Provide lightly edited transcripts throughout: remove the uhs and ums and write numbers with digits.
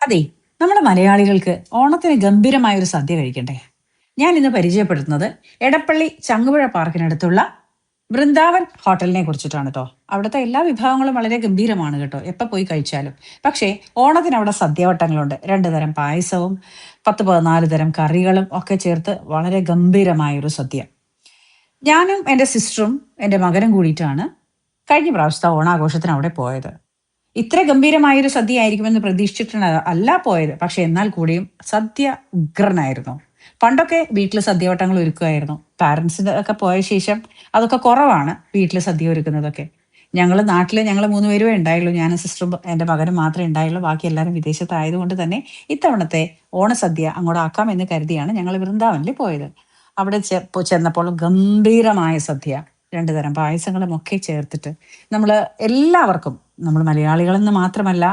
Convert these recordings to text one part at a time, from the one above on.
അതെ, നമ്മുടെ മലയാളികൾക്ക് ഓണത്തിന് ഗംഭീരമായ ഒരു സദ്യ കഴിക്കണ്ടേ? ഞാൻ ഇന്ന് പരിചയപ്പെടുത്തുന്നത് എടപ്പള്ളി ചങ്ങുപുഴ പാർക്കിനടുത്തുള്ള വൃന്ദാവൻ ഹോട്ടലിനെ കുറിച്ചിട്ടാണ് കേട്ടോ. അവിടുത്തെ എല്ലാ വിഭവങ്ങളും വളരെ ഗംഭീരമാണ് കേട്ടോ. എപ്പോൾ പോയി കഴിച്ചാലും. പക്ഷേ ഓണത്തിന് അവിടെ സദ്യവട്ടങ്ങളുണ്ട്. 2 തരം പായസവും 10, 14 തരം കറികളും ഒക്കെ ചേർത്ത് വളരെ ഗംഭീരമായ ഒരു സദ്യ. ഞാനും എൻ്റെ സിസ്റ്ററും എൻ്റെ മകനും കൂടിയിട്ടാണ് കഴിഞ്ഞ പ്രാവശ്യത്തെ ഓണാഘോഷത്തിന് അവിടെ പോയത്. ഇത്ര ഗംഭീരമായൊരു സദ്യ ആയിരിക്കുമെന്ന് പ്രതീക്ഷിച്ചിട്ട് അല്ല പോയത്. പക്ഷെ എന്നാൽ കൂടിയും സദ്യ ഉഗ്രനായിരുന്നു. പണ്ടൊക്കെ വീട്ടിൽ സദ്യവട്ടങ്ങൾ ഒരുക്കുമായിരുന്നു. പാരൻസിന്റെ ഒക്കെ പോയ ശേഷം അതൊക്കെ കുറവാണ് വീട്ടിൽ സദ്യ ഒരുക്കുന്നതൊക്കെ. ഞങ്ങൾ 3 പേരുമേ ഉണ്ടായുള്ളൂ. ഞാനും സിസ്റ്ററും എൻ്റെ മകനും മാത്രമേ ഉണ്ടായുള്ളൂ. ബാക്കി എല്ലാവരും വിദേശത്തായതുകൊണ്ട് തന്നെ ഇത്തവണത്തെ ഓണസദ്യ അങ്ങോട്ട് ആക്കാമെന്ന് കരുതിയാണ് ഞങ്ങൾ വൃന്ദാവനിൽ പോയത്. അവിടെ ചെന്നപ്പോൾ ഗംഭീരമായ സദ്യ. 2 തരം പായസങ്ങളും ഒക്കെ ചേർത്തിട്ട് നമ്മൾ എല്ലാവർക്കും, നമ്മൾ മലയാളികളെന്ന് മാത്രമല്ല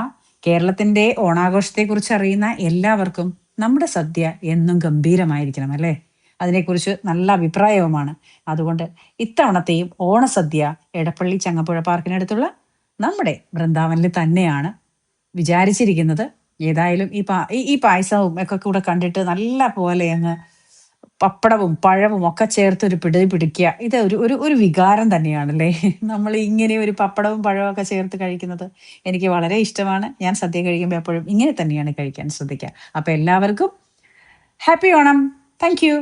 കേരളത്തിന്റെ ഓണാഘോഷത്തെക്കുറിച്ച് അറിയുന്ന എല്ലാവർക്കും നമ്മുടെ സദ്യ എന്നും ഗംഭീരമായിരിക്കണം അല്ലേ? അതിനെക്കുറിച്ച് നല്ല അഭിപ്രായവുമാണ്. അതുകൊണ്ട് ഇത്തവണത്തെയും ഓണസദ്യ എടപ്പള്ളി ചങ്ങമ്പുഴ പാർക്കിനടുത്തുള്ള നമ്മുടെ വൃന്ദാവനിൽ തന്നെയാണ് വിചാരിച്ചിരിക്കുന്നത്. ഏതായാലും ഈ പായസവും ഒക്കെ കൂടെ കണ്ടിട്ട് നല്ല പോലെ അങ്ങ് പപ്പടവും പഴവും ഒക്കെ ചേർത്ത് ഒരു പിടി പിടിക്കുക. ഇത് ഒരു ഒരു ഒരു വികാരം തന്നെയാണല്ലേ. നമ്മൾ ഇങ്ങനെ ഒരു പപ്പടവും പഴവും ഒക്കെ ചേർത്ത് കഴിക്കുന്നത് എനിക്ക് വളരെ ഇഷ്ടമാണ്. ഞാൻ സദ്യ കഴിക്കുമ്പോൾ എപ്പോഴും ഇങ്ങനെ തന്നെയാണ് കഴിക്കാൻ ശ്രദ്ധിക്കുക. അപ്പൊ എല്ലാവർക്കും ഹാപ്പി ഓണം. Thank you.